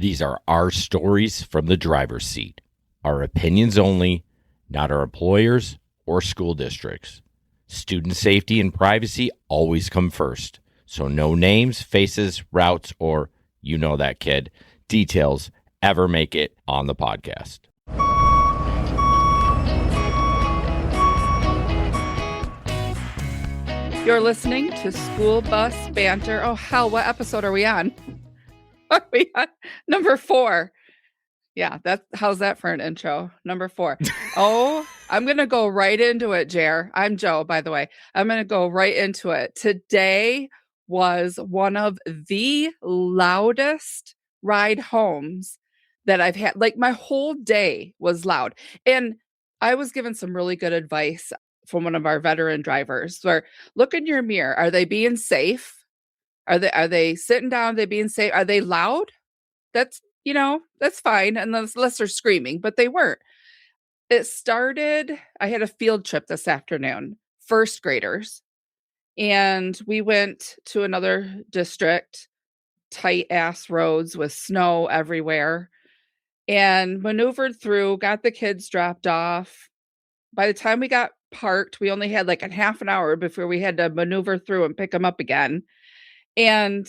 These are our stories from the driver's seat. Our opinions only, not our employers or school districts. Student safety and privacy always come first. So no names, faces, routes, or, you know that kid, details ever make it on the podcast. You're listening to School Bus Banter. Oh, hell, what episode are we on? Are we on number 4? Yeah, how's that for an intro? Number 4. Oh, I'm going to go right into it, Jer. I'm Joe, by the way. I'm going to go right into it. Today was one of the loudest ride homes that I've had. Like, my whole day was loud. And I was given some really good advice from one of our veteran drivers where, look in your mirror. Are they being safe? Are they sitting down? Are they being safe? Are they loud? That's fine. Unless they're screaming, but they weren't. It started, I had a field trip this afternoon, first graders. And we went to another district, tight ass roads with snow everywhere, and maneuvered through, got the kids dropped off. By the time we got parked, we only had like a half an hour before we had to maneuver through and pick them up again. And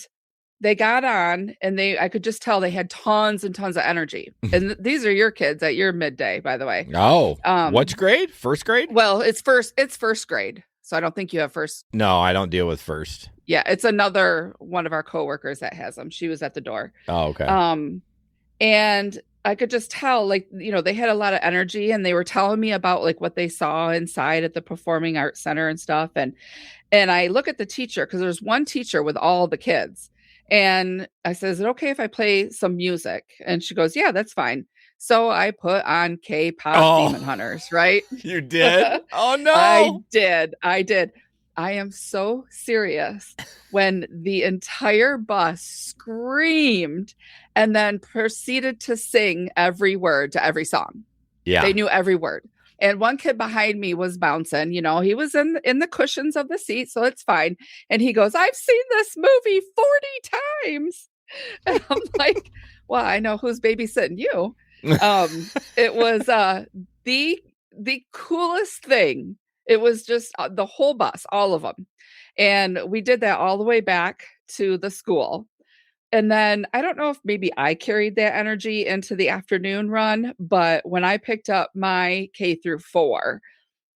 they got on, and I could just tell they had tons and tons of energy. And these are your kids at your midday, by the way. Oh, what's grade? First grade? Well, it's first grade. So I don't think you have first. No, I don't deal with first. Yeah, it's another one of our coworkers that has them. She was at the door. Oh, okay. And I could just tell, like, they had a lot of energy, and they were telling me about like what they saw inside at the Performing Arts Center and stuff. And I look at the teacher, because there's one teacher with all the kids. And I said, is it okay if I play some music? And she goes, yeah, that's fine. So I put on K-pop Demon Hunters, right? You did? Oh, no. I did. I am so serious. When the entire bus screamed and then proceeded to sing every word to every song. Yeah. They knew every word. And one kid behind me was bouncing. He was in the cushions of the seat, so it's fine. And he goes, I've seen this movie 40 times. And I'm like, well, I know who's babysitting you. It was the coolest thing. It was just the whole bus, all of them. And we did that all the way back to the school. And then I don't know if maybe I carried that energy into the afternoon run, but when I picked up my K through 4,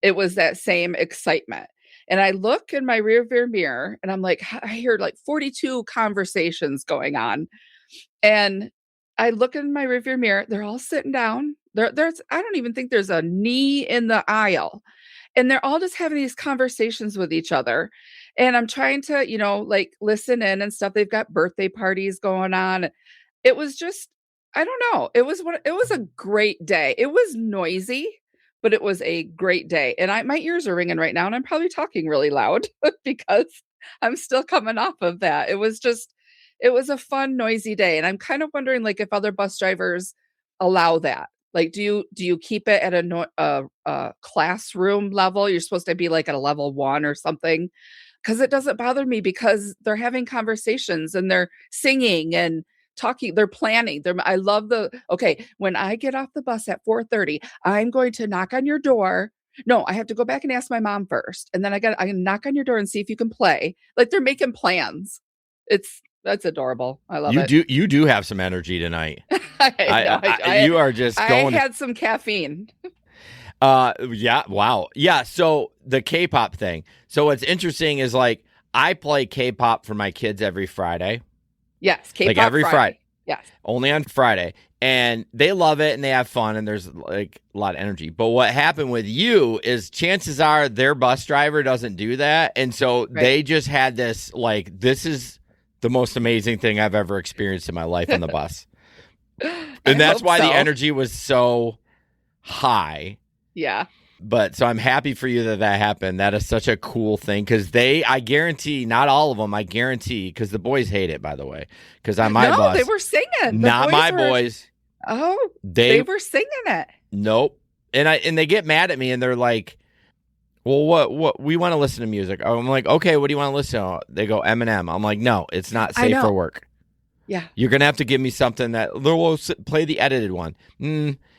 it was that same excitement. And I look in my rearview mirror, and I'm like, I hear like 42 conversations going on. And I look in my rearview mirror, they're all sitting down. There's I don't even think there's a knee in the aisle. And they're all just having these conversations with each other. And I'm trying to, like listen in and stuff. They've got birthday parties going on. It was just, I don't know. It was a great day. It was noisy, but it was a great day. And my ears are ringing right now, and I'm probably talking really loud because I'm still coming off of that. It was a fun, noisy day. And I'm kind of wondering, like, if other bus drivers allow that. Like, do you keep it at a classroom level? You're supposed to be like at a level 1 or something, because it doesn't bother me, because they're having conversations and they're singing and talking. They're planning. I love when I get off the bus at 4:30, I'm going to knock on your door. No, I have to go back and ask my mom first. And then I can knock on your door and see if you can play. Like, they're making plans. That's adorable. I love it. You do have some energy tonight. You are just going. I had some caffeine. Yeah. Wow. Yeah. So the K-pop thing. So what's interesting is, like, I play K-pop for my kids every Friday. Yes. K-pop like every Friday. Yes. Only on Friday. And they love it, and they have fun, and there's like a lot of energy. But what happened with you is, chances are their bus driver doesn't do that. And so They just had this, like, this is the most amazing thing I've ever experienced in my life on the bus. And that's why the energy was so high. Yeah. But so I'm happy for you that happened. That is such a cool thing, because I guarantee, not all of them, I guarantee, because the boys hate it, by the way, because on my bus. No, they were singing. Not my boys. Oh, they were singing it. Nope. And they get mad at me, and they're like, well, what we want to listen to music. I'm like, okay, what do you want to listen to? They go, Eminem. I'm like, no, it's not safe for work. Yeah. You're going to have to give me something that we'll play the edited one.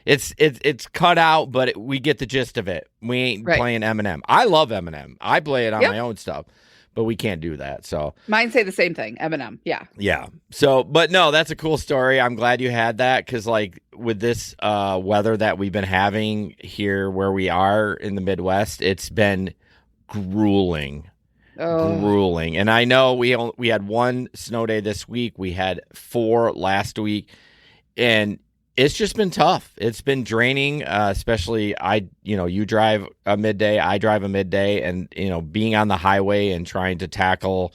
It's cut out, but we get the gist of it. We ain't playing Eminem. I love Eminem. I play it on my own stuff, but we can't do that. So mine say the same thing. Eminem. Yeah. Yeah. So, but no, that's a cool story. I'm glad you had that because, like, with this weather that we've been having here where we are in the Midwest, it's been grueling. Grueling. And I know we had one snow day this week. We had 4 last week, and it's just been tough. It's been draining, especially you drive a midday, I drive a midday, and being on the highway and trying to tackle,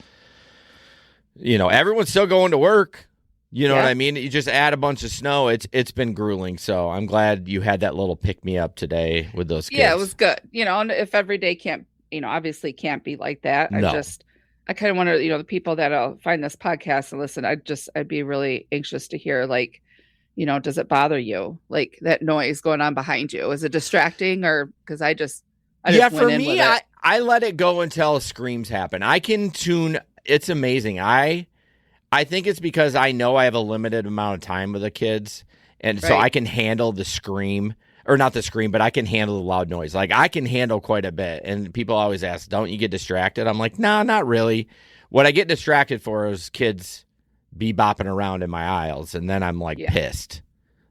everyone's still going to work. You know what I mean? You just add a bunch of snow. It's been grueling. So I'm glad you had that little pick me up today with those kids. Yeah, it was good. And if every day can't, obviously can't be like that. No. I kind of wonder, the people that'll find this podcast and listen, I'd be really anxious to hear, like, does it bother you? Like that noise going on behind you? Is it distracting or because I just for me, I let it go until screams happen. I can tune. It's amazing. I think it's because I know I have a limited amount of time with the kids. And so I can handle the scream or not the scream, but I can handle the loud noise. Like I can handle quite a bit. And people always ask, don't you get distracted? I'm like, no, not really. What I get distracted for is kids bebopping around in my aisles, and then I'm like pissed.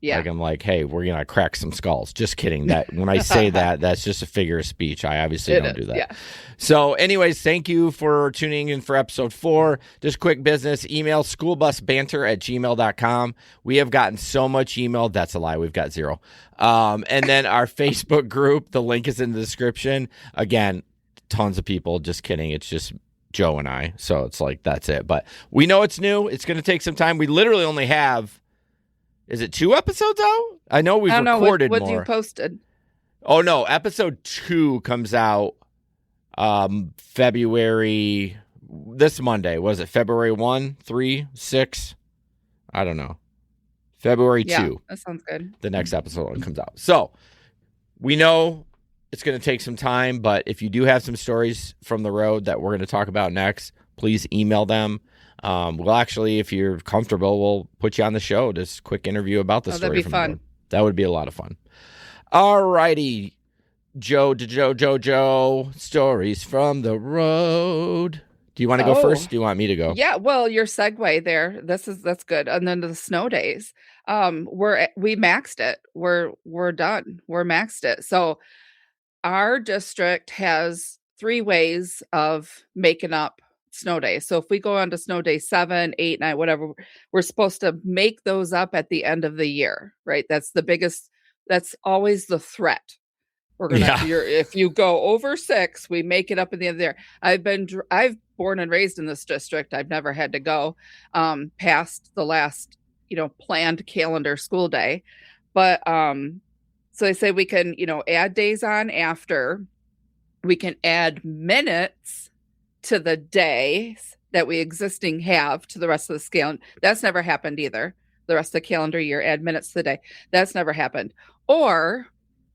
Yeah. Like I'm like, hey, we're gonna crack some skulls. Just kidding. That when I say that, that's just a figure of speech. I obviously don't do that. Yeah. So anyways, thank you for tuning in for episode 4. Just quick business, email schoolbusbanter@gmail.com. We have gotten so much email. That's a lie. We've got 0. And then our Facebook group, the link is in the description. Again, tons of people. Just kidding. It's just Joe and I. So it's like, that's it. But we know it's new. It's going to take some time. We literally only have, is it 2 episodes out? I know we've recorded more. What you posted? Oh, no. Episode 2 comes out February, this Monday. Was it February 1, 3, 6? I don't know. February 2. That sounds good. The next episode comes out. So we know it's going to take some time, but if you do have some stories from the road that we're going to talk about next, please email them. We'll actually, if you're comfortable, we'll put you on the show. Just a quick interview about the story. That'd be fun. That would be a lot of fun. All righty. Joe, stories from the road. Do you want to go first? Do you want me to go? Yeah, well, your segue there. That's good. And then the snow days. We maxed it. We're done. We're maxed it. So our district has 3 ways of making up snow days. So if we go on to snow day 7, 8, 9, whatever, we're supposed to make those up at the end of the year, right? That's the biggest. That's always the threat. We're gonna. If you go over 6, we make it up at the end of the year. I've born and raised in this district. I've never had to go past the last planned calendar school day, but so they say we can add days on after. We can add minutes to the days that we existing have to the rest of the scale. That's never happened either. The rest of the calendar year, add minutes to the day. That's never happened. Or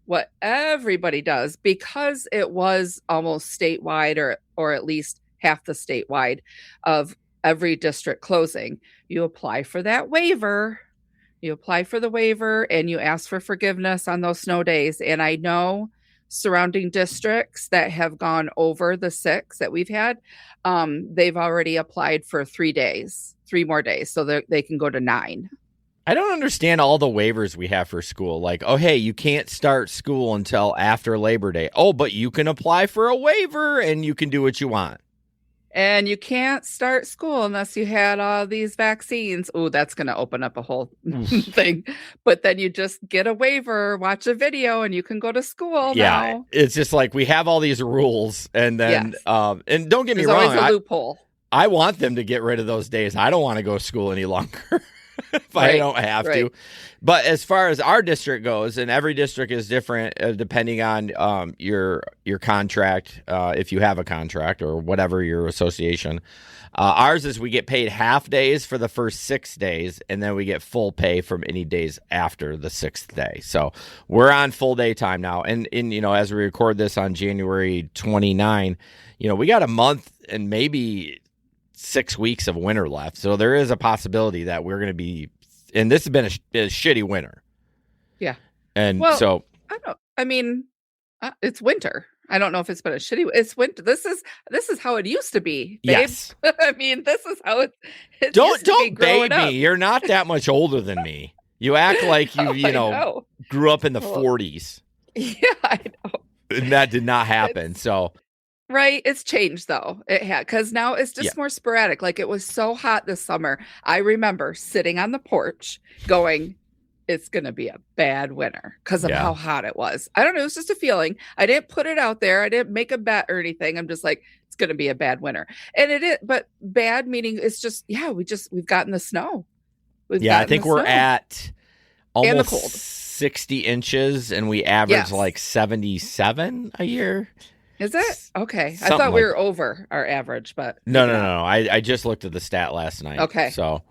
what everybody does, because it was almost statewide or at least half the statewide of every district closing, you apply for that waiver. You apply for the waiver and you ask for forgiveness on those snow days. And I know surrounding districts that have gone over the 6 that we've had, they've already applied for 3 more days, so they can go to 9. I don't understand all the waivers we have for school. Like, oh, hey, you can't start school until after Labor Day. Oh, but you can apply for a waiver and you can do what you want. And you can't start school unless you had all these vaccines. Oh, that's going to open up a whole thing. But then you just get a waiver, watch a video, and you can go to school now. It's just like we have all these rules. And then, and don't get me wrong. There's always a loophole. I want them to get rid of those days. I don't want to go to school any longer. If I don't have to. But as far as our district goes, and every district is different depending on your contract, if you have a contract or whatever your association. Ours is we get paid half days for the first 6 days, and then we get full pay from any days after the 6th day. So we're on full day time now. And as we record this on January 29, we got a month and maybe 6 weeks of winter left. So there is a possibility that we're going to be, and this has been a shitty winter. Yeah. And it's winter. I don't know if it's been a shitty. It's winter. This is how it used to be, babe. Yes. I mean, this is how it don't babe me. You're not that much older than me. You act like you know grew up in the 40s. Yeah, I know. And that did not happen. Right. It's changed though. It had, because now it's just more sporadic. Like it was so hot this summer. I remember sitting on the porch going, it's going to be a bad winter because of how hot it was. I don't know. It was just a feeling. I didn't put it out there. I didn't make a bet or anything. I'm just like, it's going to be a bad winter. And it is, but bad meaning it's just, we've gotten the snow. I think we're at almost 60 inches and we average like 77 a year. Is it? Okay. I thought we were over our average, but no. I just looked at the stat last night. Okay. So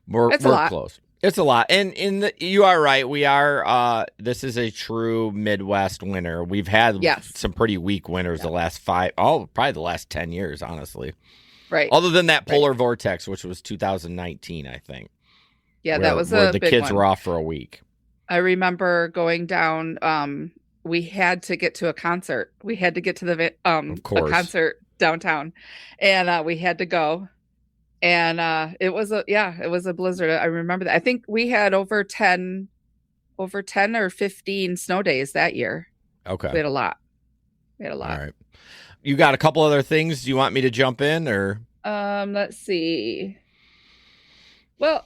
we're close. It's a lot. And you are right. We are, this is a true Midwest winter. We've had some pretty weak winters the last probably the last 10 years, honestly. Right. Other than that polar vortex, which was 2019, I think. Yeah, that was a big the kids one. were off for a week. I remember going down, we had to get to a concert. We had to get to the a concert downtown, and we had to go. And it was a blizzard. I remember that. I think we had over 10 or 15 snow days that year. Okay. We had a lot. All right. You got a couple other things you want me to jump in or? Let's see. Well,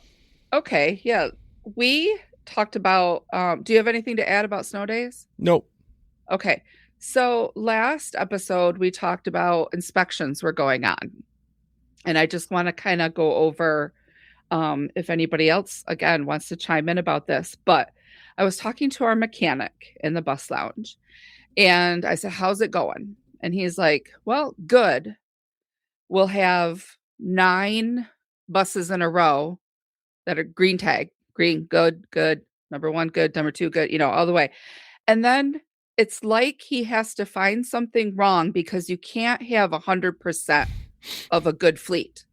okay. Yeah. We talked about, do you have anything to add about snow days? Nope. Okay. So last episode, we talked about inspections were going on. And I just want to kind of go over if anybody else, again, wants to chime in about this. But I was talking to our mechanic in the bus lounge. And I said, how's it going? And he's like, well, good. We'll have 9 buses in a row that are green tag. Green, good. Number 1, good. Number 2, good. All the way. And then it's like he has to find something wrong because you can't have 100% of a good fleet.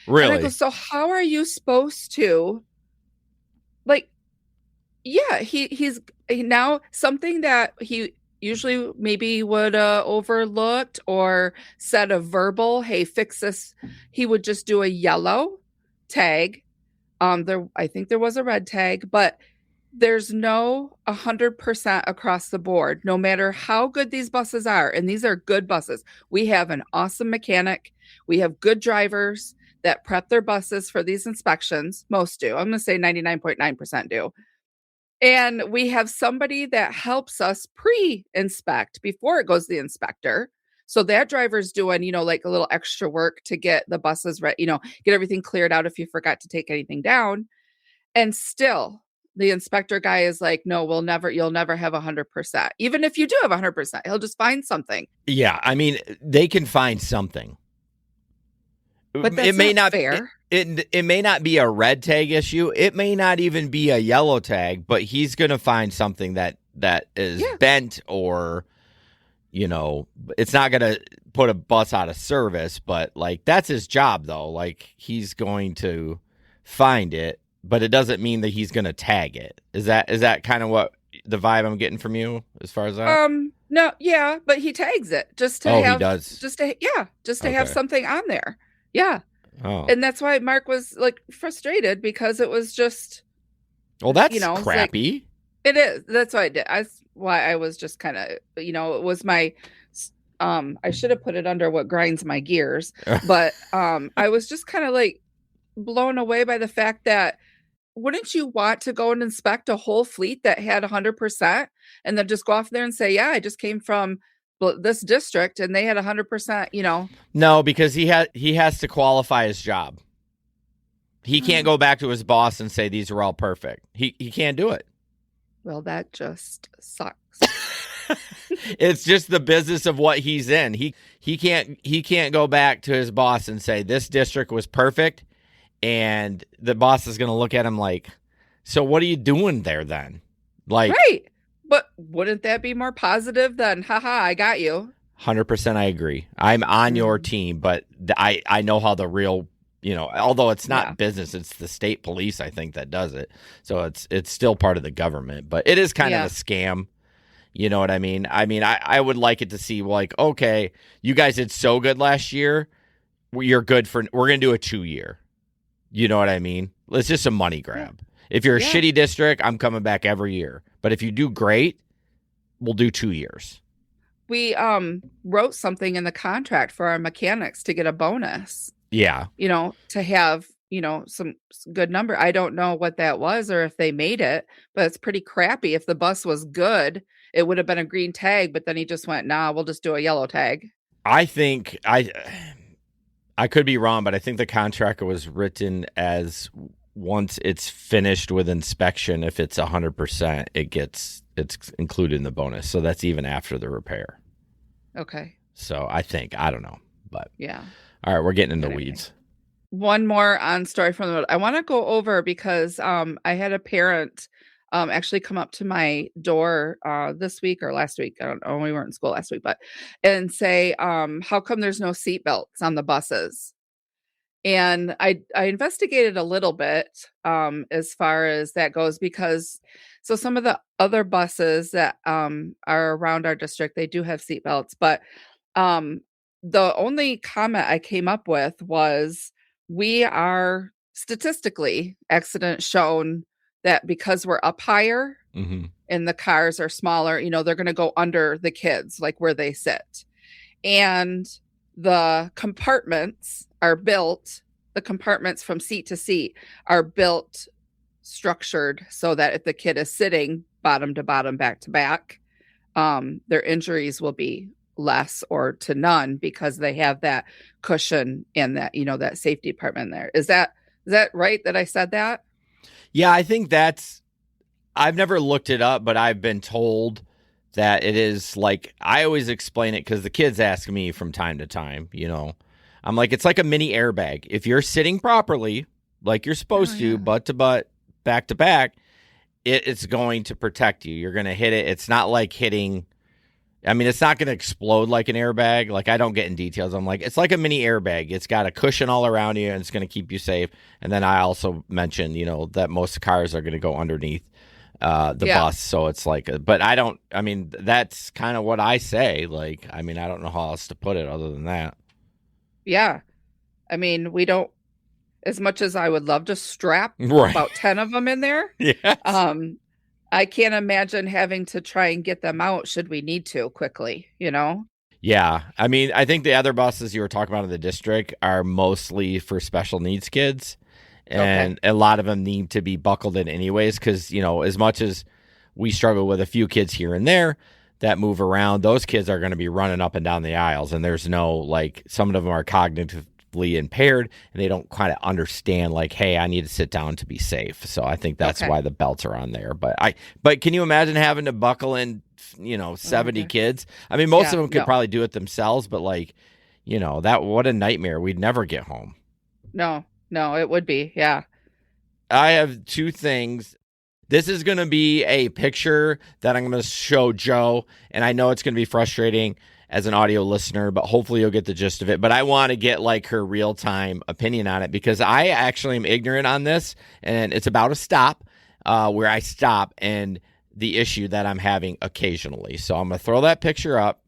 Really? And I go, so how are you supposed to, like, he's now something that he usually maybe would overlooked or said a verbal, hey, fix this. He would just do a yellow tag. I think there was a red tag, but there's no 100% across the board, no matter how good these buses are. And these are good buses. We have an awesome mechanic. We have good drivers that prep their buses for these inspections. Most do. I'm going to say 99.9% do. And we have somebody that helps us pre-inspect before it goes to the inspector. So that driver's doing, like a little extra work to get the buses ready, get everything cleared out if you forgot to take anything down. And still, the inspector guy is like, no, you'll never have 100%. Even if you do have 100%, he'll just find something. Yeah. I mean, they can find something. But that's not fair. It may not be a red tag issue. It may not even be a yellow tag, but he's going to find something that is bent or, it's not going to put a bus out of service, but like that's his job though. Like he's going to find it, but it doesn't mean that he's going to tag it. Is that kind of what the vibe I'm getting from you as far as that? No, yeah, but he tags it just to he does. Just to have something on there. Yeah. Oh. And that's why Mark was like frustrated because it was just. Well, that's crappy. Like, it is. That's why I did. Why I was just kind of, it was my, I should have put it under what grinds my gears, but I was just kind of like blown away by the fact that wouldn't you want to go and inspect a whole fleet that had 100% and then just go off there and say, yeah, I just came from this district and they had 100%, No, because he has to qualify his job. He can't go back to his boss and say these are all perfect. He can't do it. Well, that just sucks. It's just the business of what he's in. He can't go back to his boss and say this district was perfect, and the boss is going to look at him like, so what are you doing there then? Like, right. But wouldn't that be more positive than, haha, I got you? 100% I agree. I'm on your team, but I know how the real although it's not business, it's the state police, I think, that does it. So it's still part of the government, but it is kind of a scam. You know what I mean? I would like it to see like, okay, you guys did so good last year. We're going to do a 2-year. You know what I mean? It's just a money grab. If you're a shitty district, I'm coming back every year. But if you do great, we'll do 2 years. We wrote something in the contract for our mechanics to get a bonus. Yeah. To have, some good number. I don't know what that was or if they made it, but it's pretty crappy. If the bus was good, it would have been a green tag, but then he just went, nah, we'll just do a yellow tag. I think I could be wrong, but I think the contract was written as once it's finished with inspection, if it's 100%, it's included in the bonus. So that's even after the repair. Okay. So I don't know, but yeah. All right, we're getting into the weeds. One more on story from the road. I want to go over because I had a parent actually come up to my door this week or last week. I don't know. We weren't in school last week, and say, how come there's no seat belts on the buses? And I investigated a little bit as far as that goes, because some of the other buses that are around our district, they do have seat belts, but the only comment I came up with was, we are statistically accident shown that because we're up higher and the cars are smaller, they're going to go under the kids, like where they sit. And the compartments are built, the compartments from seat to seat are built, structured so that if the kid is sitting bottom to bottom, back to back, their injuries will be less or to none because they have that cushion and that, that safety department there. Is that right that I said that? Yeah, I think I've never looked it up, but I've been told that it is like, I always explain it because the kids ask me from time to time, I'm like, it's like a mini airbag. If you're sitting properly, like you're supposed to, butt to butt, back to back, it's going to protect you. You're going to hit it. It's not like hitting, it's not going to explode like an airbag. Like, I don't get in details. I'm like, it's like a mini airbag. It's got a cushion all around you and it's going to keep you safe. And then I also mentioned, that most cars are going to go underneath the bus. So it's like, but that's kind of what I say. Like, I don't know how else to put it other than that. Yeah. We don't, as much as I would love to strap about 10 of them in there. Yes. I can't imagine having to try and get them out should we need to quickly, Yeah. I think the other buses you were talking about in the district are mostly for special needs kids. And a lot of them need to be buckled in anyways because, as much as we struggle with a few kids here and there that move around, those kids are going to be running up and down the aisles. And there's no, like, some of them are cognitively impaired and they don't kind of understand, like, hey, I need to sit down to be safe. So I think that's why the belts are on there. But can you imagine having to buckle in, 70 kids? Most of them could probably do it themselves, but like, what a nightmare. We'd never get home. No, it would be. Yeah. I have 2 things. This is going to be a picture that I'm going to show Joe, and I know it's going to be frustrating as an audio listener, but hopefully you'll get the gist of it. But I want to get like her real-time opinion on it because I actually am ignorant on this, and it's about a stop where I stop and the issue that I'm having occasionally. So I'm going to throw that picture up.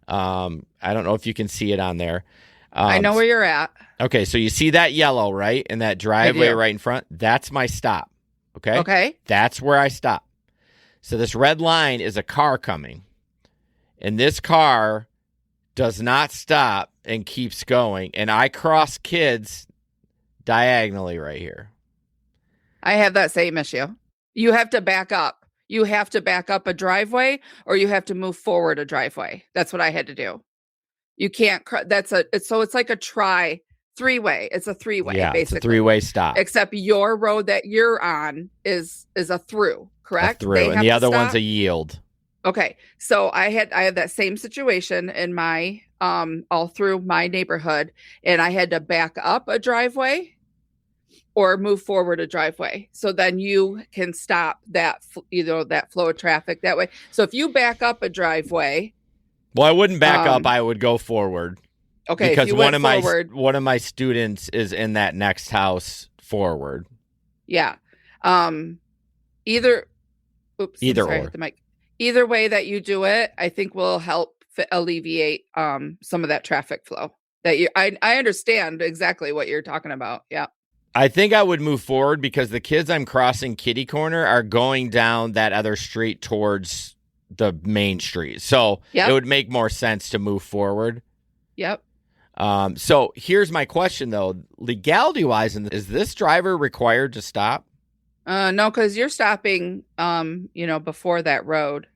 I don't know if you can see it on there. I know where you're at. Okay, so you see that yellow, right? In that driveway right in front? That's my stop. Okay? Okay. That's where I stop. So this red line is a car coming. And this car does not stop and keeps going. And I cross kids diagonally right here. I have that same issue. You have to back up. You have to back up a driveway or you have to move forward a driveway. That's what I had to do. You can't, it's like a three-way. It's a three-way, basically. It's a three-way stop. Except your road that you're on is a through, correct? A through, and the other one's a yield. Okay. So I have that same situation in my, all through my neighborhood, and I had to back up a driveway or move forward a driveway. So then you can stop that, that flow of traffic that way. So if you back up a driveway. Well, I wouldn't back up. I would go forward. Okay, because if you went forward, one of my students is in that next house forward. Yeah. Either, oops, Either I'm sorry, or. hit the mic. Either way that you do it, I think will help alleviate some of that traffic flow. I understand exactly what you're talking about. Yeah. I think I would move forward because the kids I'm crossing kitty corner are going down that other street towards the main street. So it would make more sense to move forward. Yep. So here's my question though. Legality wise, is this driver required to stop? No, because you're stopping before that road.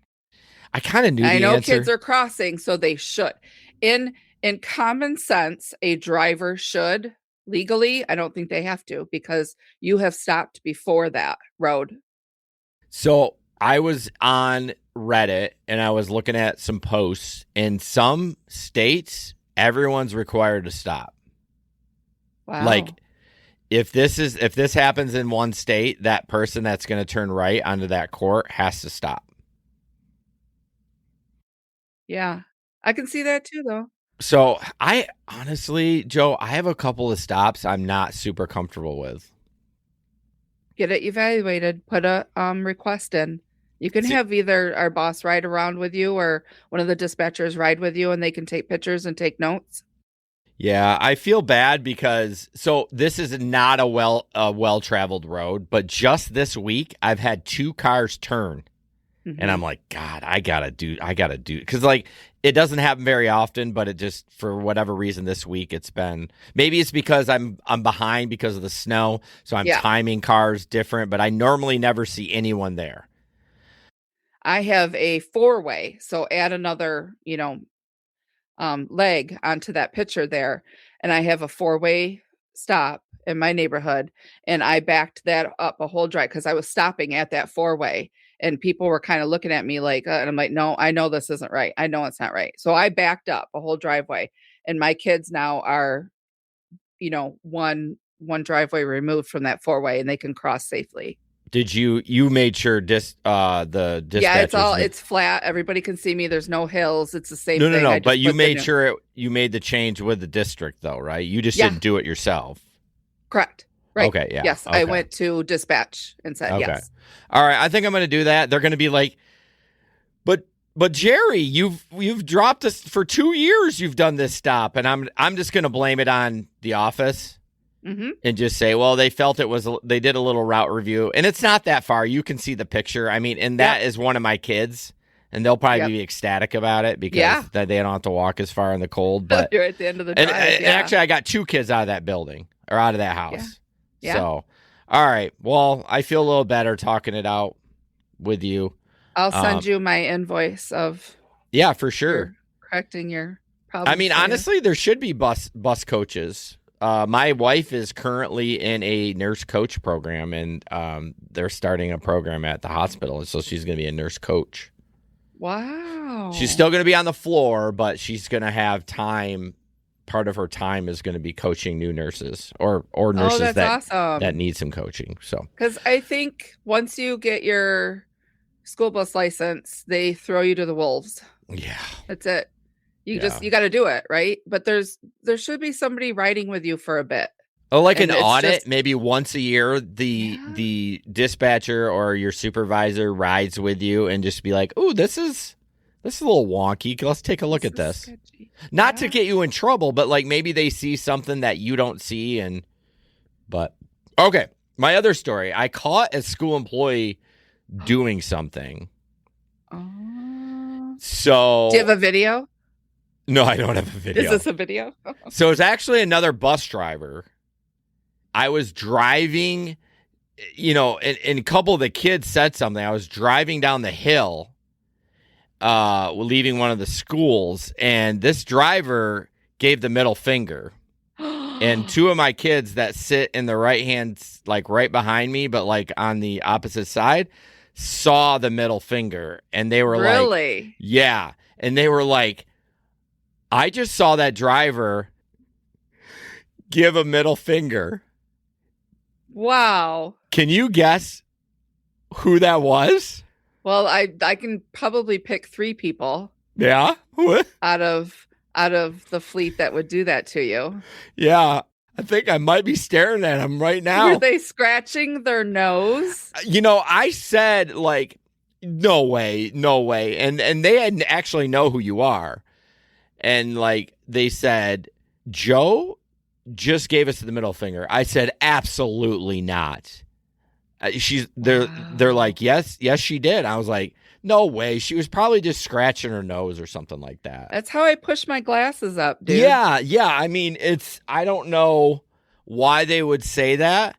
I kind of knew the I know answer. kids are crossing, so they should. In common sense, a driver should. Legally, I don't think they have to because you have stopped before that road. So I was on Reddit and I was looking at some posts. In some states, everyone's required to stop. Wow. Like if this happens in one state, that person that's going to turn right onto that court has to stop. Yeah. I can see that too though. So I honestly, Joe, I have a couple of stops I'm not super comfortable with. Get it evaluated, put a request in. You can have either our boss ride around with you or one of the dispatchers ride with you and they can take pictures and take notes. Yeah, I feel bad because this is not a well-traveled road, but just this week I've had 2 cars turn. Mm-hmm. And I'm like, God, I gotta do because like it doesn't happen very often, but it just for whatever reason this week maybe it's because I'm behind because of the snow, so I'm timing cars different, but I normally never see anyone there. I have a 4-way, so add another, leg onto that picture there, and I have a 4-way stop in my neighborhood, and I backed that up a whole drive because I was stopping at that 4-way. And people were kind of looking at me like, and I'm like, no, I know this isn't right. I know it's not right. So I backed up a whole driveway and my kids now are, one driveway removed from that 4-way and they can cross safely. Did you made sure the dispatchers? Yeah, it's flat. Everybody can see me. There's no hills. It's the same thing. No. But you made sure you made the change with the district though, right? You just didn't do it yourself. Correct. Right. Okay. Yeah. Yes. Okay. I went to dispatch and said yes. All right. I think I'm going to do that. They're going to be like, but Jerry, you've dropped us for 2 years. You've done this stop, and I'm just going to blame it on the office and just say, well, they felt they did a little route review, and it's not that far. You can see the picture. I mean, and that is one of my kids, and they'll probably be ecstatic about it because they don't have to walk as far in the cold. But you're at the end of the drive. And actually, I got 2 kids out of that building or out of that house. Yeah. Yeah. So, all right. Well, I feel a little better talking it out with you. I'll send you my invoice of. Yeah, for sure. Correcting your problem. I mean, honestly, there should be bus coaches. My wife is currently in a nurse coach program, and they're starting a program at the hospital, and so she's going to be a nurse coach. Wow. She's still going to be on the floor, but she's going to have time. Part of her time is going to be coaching new nurses or nurses that need some coaching. So, because I think once you get your school bus license, they throw you to the wolves. Yeah, that's it. You got to do it, right? But there should be somebody riding with you for a bit. Oh, like an audit, maybe once a year, the dispatcher or your supervisor rides with you and just be like, "Oh, this is a little wonky. Let's take a look at this." Sketchy. Not to get you in trouble, but like maybe they see something that you don't see. But okay, my other story. I caught a school employee doing something. So do you have a video? No, I don't have a video. Is this a video? So it's actually another bus driver. I was driving, and a couple of the kids said something. I was driving down the hill. Leaving one of the schools, and this driver gave the middle finger. And 2 of my kids that sit in the right hand, like right behind me, but like on the opposite side, saw the middle finger, and they were really? Yeah. And they were like, I just saw that driver give a middle finger. Wow. Can you guess who that was? Well, I can probably pick 3 people. Yeah? What? Out of out of the fleet that would do that to you. Yeah. I think I might be staring at them right now. Were they scratching their nose? I said, like, no way. And they hadn't actually know who you are. And, like, they said, Joe just gave us the middle finger. I said, absolutely not. They're like, yes, she did. I was like, no way. She was probably just scratching her nose or something like that. That's how I push my glasses up, dude. Yeah. I mean, I don't know why they would say that.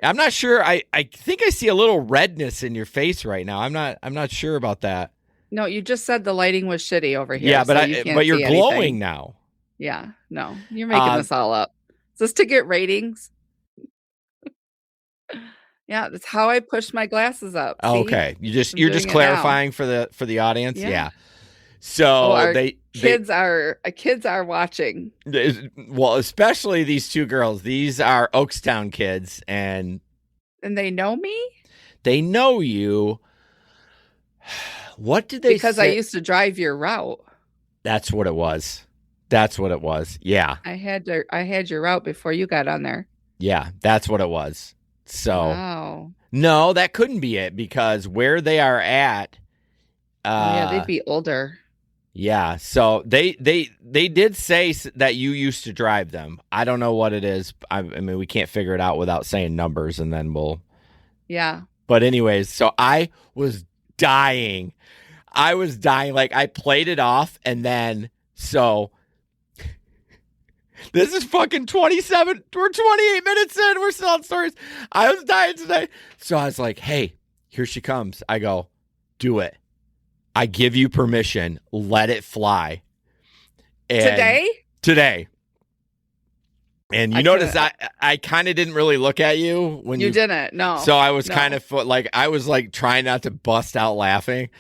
I'm not sure. I think I see a little redness in your face right now. I'm not sure about that. No, you just said the lighting was shitty over here. Yeah, but you're glowing anything now. Yeah, no, you're making this all up. Is this to get ratings? Yeah, that's how I push my glasses up. See? Okay, you're just clarifying for the audience. Yeah. So kids are watching. Well, especially these two girls. These are Oakstown kids, and they know me. They know you. What did they say? Because I used to drive your route. That's what it was. Yeah. I had your route before you got on there. Yeah, that's what it was. So wow. No, that couldn't be it, because where they are at. Yeah, they'd be older. Yeah, so they did say that you used to drive them. I don't know what it is. I mean, we can't figure it out without saying numbers, and then we'll. Yeah. But anyways, so I was dying. Like, I played it off, and then so. This is fucking 27. We're 28 minutes in. We're still on stories. I was dying today. So I was like, hey, here she comes. I go, do it. I give you permission. Let it fly. And today. And you notice I kind of didn't really look at you when you didn't. No. So I was kind of like, I was like trying not to bust out laughing.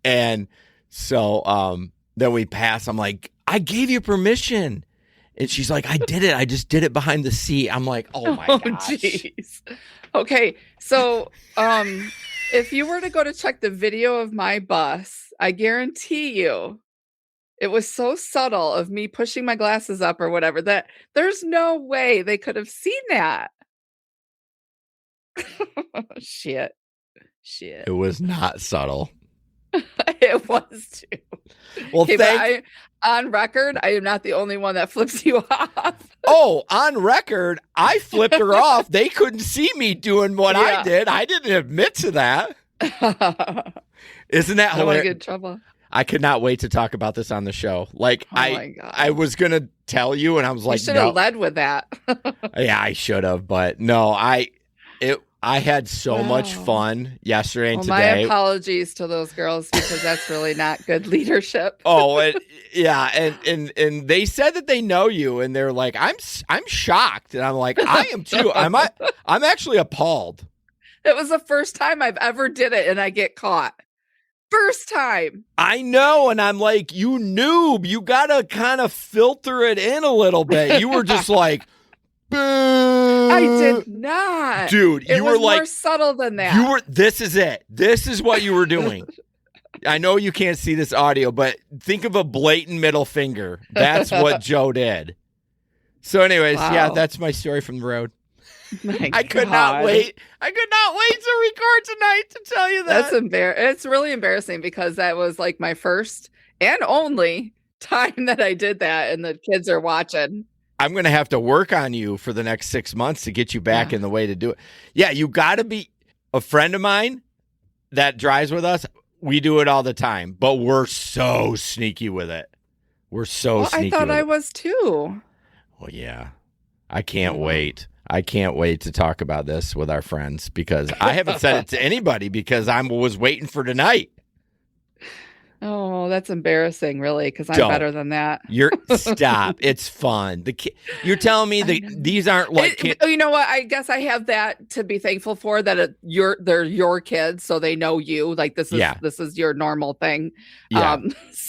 And so then we pass. I'm like, I gave you permission. And she's like, I did it. I just did it behind the seat. I'm like, oh my gosh. Jeez. Okay. So if you were to go to check the video of my bus, I guarantee you it was so subtle of me pushing my glasses up or whatever that there's no way they could have seen that. Shit. It was not subtle. It was too. Well, okay, on record, I am not the only one that flips you off. Oh, on record, I flipped her off. They couldn't see me doing what I did. I didn't admit to that. Isn't that hilarious? I don't want to get in trouble. I could not wait to talk about this on the show. Like, I was going to tell you, and I was like, you should have led with that. Yeah, I should have. But no, I had so much fun yesterday and today. My apologies to those girls, because that's really not good leadership. Yeah, and they said that they know you, and they're like, I'm shocked, and I'm like, I am too. I'm actually appalled. It was the first time I've ever did it, and I get caught. First time. I know, and I'm like, you noob, you gotta kind of filter it in a little bit. You were just like. I did not, dude. You were like more subtle than that. This is it. This is what you were doing. I know you can't see this audio, but think of a blatant middle finger. That's what Joe did. So, anyways, yeah, that's my story from the road. I could not wait. I could not wait to record tonight to tell you that. It's really embarrassing, because that was like my first and only time that I did that, and the kids are watching. I'm going to have to work on you for the next 6 months to get you back in the way to do it. Yeah, you got to be a friend of mine that drives with us. We do it all the time, but we're so sneaky with it. We're so sneaky. I thought I was too. Well, yeah. I can't wait. I can't wait to talk about this with our friends, because I haven't said it to anybody, because I was waiting for tonight. Oh, that's embarrassing, really, because I'm better than that. Stop. It's fun. You're telling me that these aren't like kids. You know what? I guess I have that to be thankful for, that they're your kids, so they know you. Like, this is your normal thing. Yeah.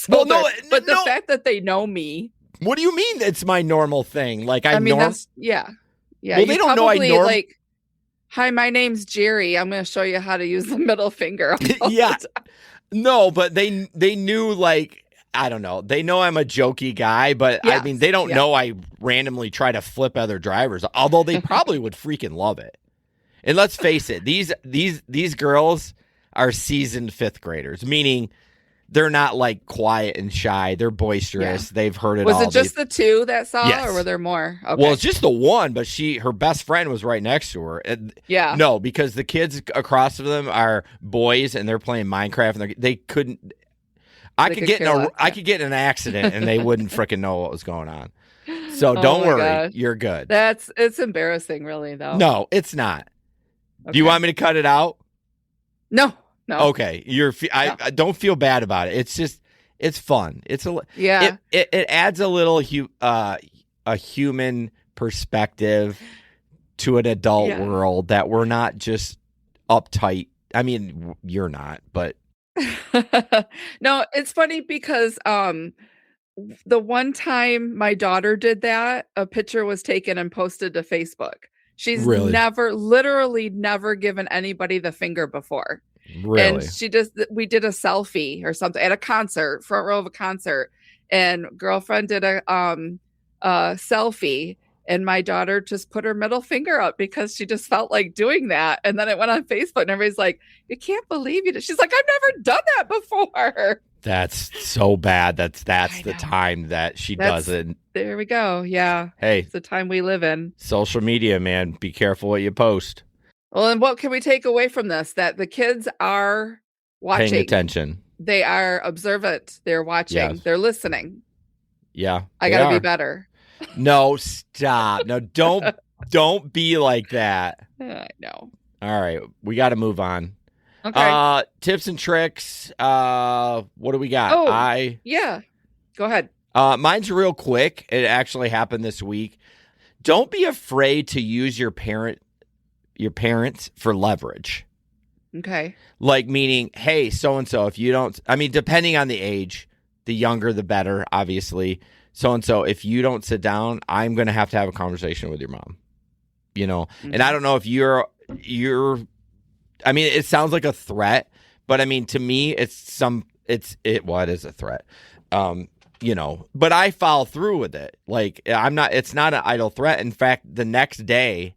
But the fact that they know me. What do you mean it's my normal thing? Like, I mean, that's yeah. Well, they don't know I like, hi, my name's Jerry. I'm going to show you how to use the middle finger. Yeah. No, but they knew, like, I don't know. They know I'm a jokey guy, but I mean, they don't know I randomly try to flip other drivers, although they probably would freaking love it. And let's face it, these girls are seasoned fifth graders, meaning they're not like quiet and shy. They're boisterous. Yeah. They've heard it all. Was it just the two that saw, or were there more? Okay. Well, it's just the one, but her best friend was right next to her. Yeah. No, because the kids across from them are boys and they're playing Minecraft and they couldn't. I could get in an accident and they wouldn't freaking know what was going on. So don't worry, gosh. You're good. It's embarrassing, really, though. No, it's not. Okay. Do you want me to cut it out? No. Okay, I don't feel bad about it. It's just it's fun. It's it adds a little a human perspective to an adult world that we're not just uptight. I mean, you're not, but no, it's funny because the one time my daughter did that, a picture was taken and posted to Facebook. She's literally never given anybody the finger before. Really? And we did a selfie or something at a concert, front row of a concert, and girlfriend did a selfie, and my daughter just put her middle finger up because she just felt like doing that. And then it went on Facebook and everybody's like, you can't believe you did. She's like, I've never done that before. That's so bad. That's the time that she does it. There we go. Yeah. Hey, it's the time we live in. Social media, man. Be careful what you post. Well, and what can we take away from this? That the kids are watching. Paying attention. They are observant. They're watching. Yes. They're listening. Yeah. I got to be better. No, stop. No, don't be like that. I know. All right. We got to move on. Okay. Tips and tricks. What do we got? Yeah. Go ahead. Mine's real quick. It actually happened this week. Don't be afraid to use your parents for leverage. Okay. Like meaning, hey, so-and-so, if you don't, I mean, depending on the age, the younger, the better, obviously. So-and-so, if you don't sit down, I'm going to have a conversation with your mom, you know? Mm-hmm. And I don't know if you're, I mean, it sounds like a threat, but I mean, to me, it is a threat. You know, but I follow through with it. Like it's not an idle threat. In fact, the next day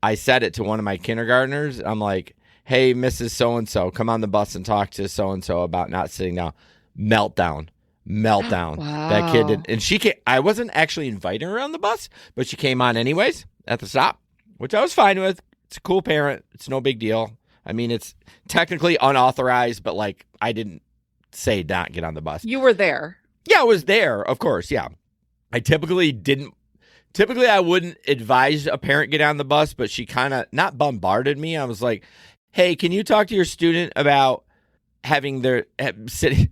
I said it to one of my kindergartners. I'm like, hey, Mrs. So-and-so, come on the bus and talk to so-and-so about not sitting down. Meltdown. Wow. That kid did. And I wasn't actually inviting her on the bus, but she came on anyways at the stop, which I was fine with. It's a cool parent. It's no big deal. I mean, it's technically unauthorized, but like I didn't say not get on the bus. You were there. Yeah, I was there, of course, yeah. I typically I wouldn't advise a parent get on the bus, but she kind of not bombarded me. I was like, hey, can you talk to your student about having sitting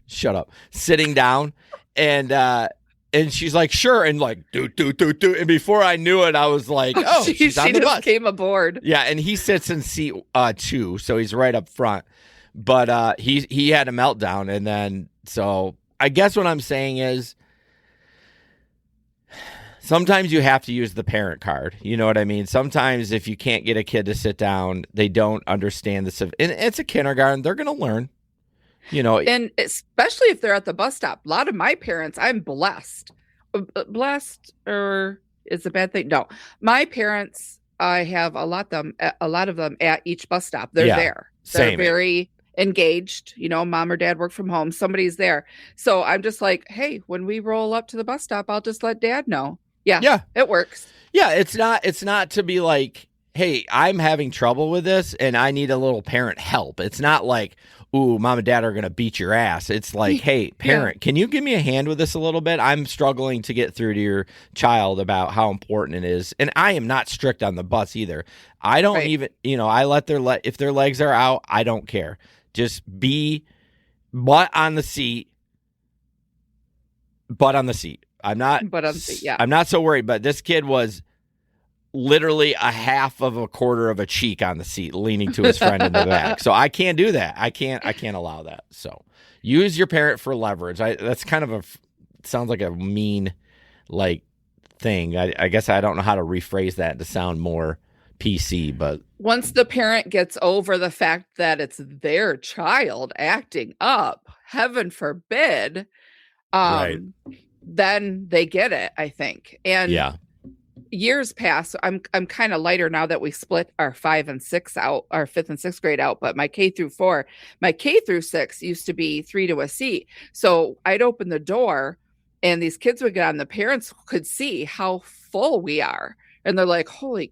down? And she's like, sure. And like, do. And before I knew it, I was like, oh, she's on the bus. She came aboard. Yeah, and he sits in seat 2, so he's right up front. But he had a meltdown, and then so I guess what I'm saying is sometimes you have to use the parent card. You know what I mean? Sometimes if you can't get a kid to sit down, they don't understand and it's a kindergarten. They're going to learn, you know. And especially if they're at the bus stop. A lot of my parents, I'm blessed. Blessed or is a bad thing? No. My parents, I have a lot of them at each bus stop. They're there. They're same. Very engaged, you know, mom or dad work from home, somebody's there. So I'm just like, hey, when we roll up to the bus stop, I'll just let dad know. Yeah, it works. Yeah, it's not to be like, hey, I'm having trouble with this and I need a little parent help. It's not like, ooh, mom and dad are going to beat your ass. It's like, hey, parent, can you give me a hand with this a little bit? I'm struggling to get through to your child about how important it is. And I am not strict on the bus either. I don't even, you know, I let if their legs are out, I don't care. Just be butt on the seat. I'm not so worried, but this kid was literally a half of a quarter of a cheek on the seat, leaning to his friend in the back. So I can't do that. I can't allow that. So use your parent for leverage. That's kind of sounds like a mean like thing. I guess I don't know how to rephrase that to sound more PC, but once the parent gets over the fact that it's their child acting up, heaven forbid, Right. then they get it, I think. And years pass. I'm kind of lighter now that we split our 5 and 6 out, our 5th and 6th grade out. But my K through 6 used to be 3 to a seat. So I'd open the door, and these kids would get on. The parents could see how full we are, and they're like, "Holy,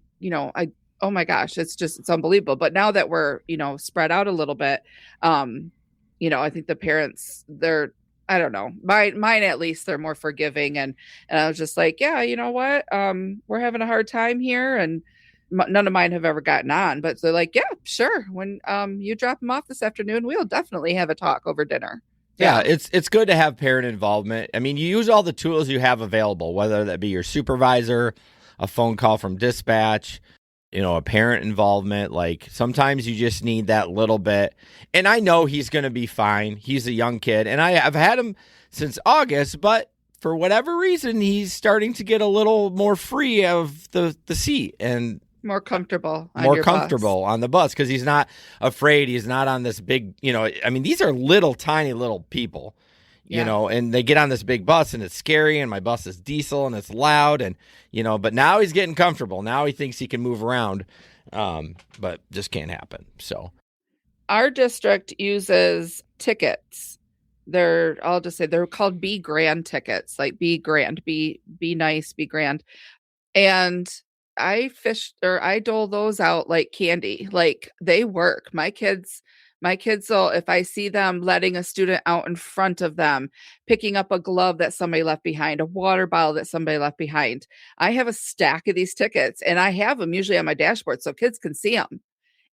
oh my gosh, it's unbelievable." But now that we're spread out a little bit, I think the parents, I don't know, mine at least, they're more forgiving, and I was just like, yeah, you know what, we're having a hard time here, and none of mine have ever gotten on, but they're like, yeah, sure, when you drop them off this afternoon, we'll definitely have a talk over dinner. Yeah, it's good to have parent involvement. I mean, you use all the tools you have available, whether that be your supervisor, a phone call from dispatch, a parent involvement. Like, sometimes you just need that little bit. And I know he's going to be fine. He's a young kid, and I've had him since August, but for whatever reason, he's starting to get a little more free of the seat and more comfortable on the bus, because he's not afraid. He's not on this big, I mean, these are little tiny little people, and they get on this big bus, and it's scary, and my bus is diesel, and it's loud, and but now he's getting comfortable. Now he thinks he can move around, but just can't happen. So our district uses tickets. I'll just say they're called Be Grand tickets, like be grand, be nice, be grand. And I dole those out like candy. Like, they work. My kids will, if I see them letting a student out in front of them, picking up a glove that somebody left behind, a water bottle that somebody left behind, I have a stack of these tickets, and I have them usually on my dashboard so kids can see them.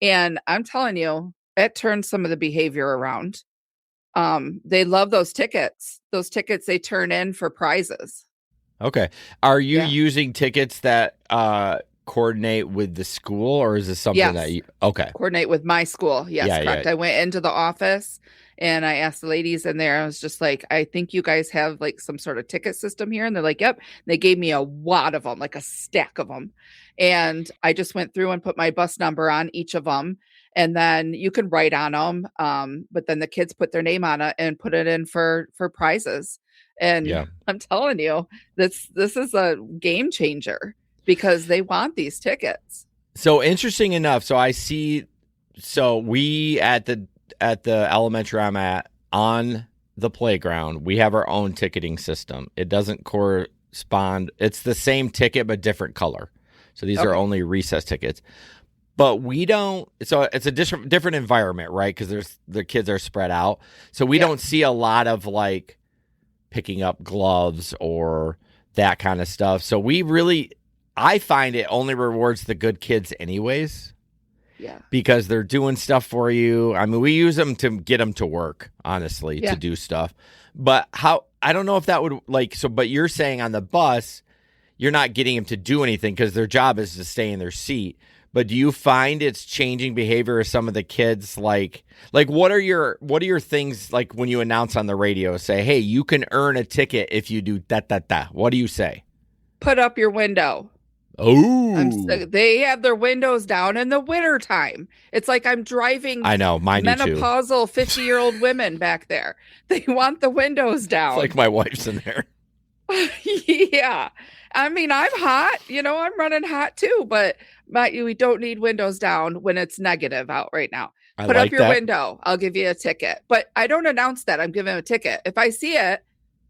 And I'm telling you, it turns some of the behavior around. They love those tickets. Those tickets they turn in for prizes. Okay. Are you using tickets that coordinate with the school, or is this something that you... Okay. Coordinate with my school. Yes, correct. Yeah. I went into the office, and I asked the ladies in there, I was just like, I think you guys have like some sort of ticket system here. And they're like, yep. They gave me a wad of them, like a stack of them. And I just went through and put my bus number on each of them. And then you can write on them. But then the kids put their name on it and put it in for prizes. And I'm telling you, this is a game changer, because they want these tickets. So interesting enough. So I see. So we at the elementary I'm at, on the playground, we have our own ticketing system. It doesn't correspond. It's the same ticket but different color. So these are only recess tickets. But we don't. So it's a different environment, right? Because the kids are spread out. So we don't see a lot of like picking up gloves or that kind of stuff. So I find it only rewards the good kids anyways. Yeah. Because they're doing stuff for you. I mean, we use them to get them to work, honestly, to do stuff. But I don't know if that would but you're saying on the bus, you're not getting them to do anything because their job is to stay in their seat. But do you find it's changing behavior of some of the kids? Like what are your things, like when you announce on the radio, say, hey, you can earn a ticket if you do da. What do you say? Put up your window. Oh, they have their windows down in the wintertime. It's like I'm driving. I know, mine menopausal 50-year-old women back there. They want the windows down. It's like my wife's in there. Yeah. I mean, I'm hot, I'm running hot too, but we don't need windows down when it's negative out right now. Put up your window. I'll give you a ticket. But I don't announce that I'm giving them a ticket. If I see it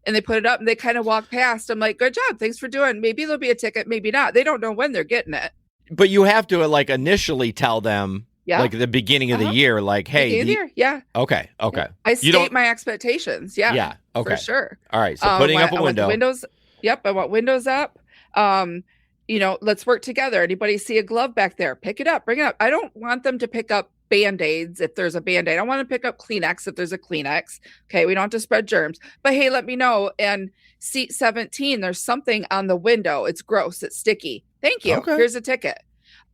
and they put it up and they kind of walk past, I'm like, good job. Thanks for doing. Maybe there'll be a ticket. Maybe not. They don't know when they're getting it. But you have to initially tell them, like at the beginning of the year, like, hey. Okay. I state my expectations. Yeah. Yeah. Okay. For sure. All right. So putting up a window. Windows. Yep. I want windows up. Let's work together. Anybody see a glove back there? Pick it up. Bring it up. I don't want them to pick up Band-Aids if there's a Band-Aid. I want to pick up Kleenex if there's a Kleenex. Okay. We don't have to spread germs. But hey, let me know. And seat 17, there's something on the window. It's gross. It's sticky. Thank you. Okay. Here's a ticket.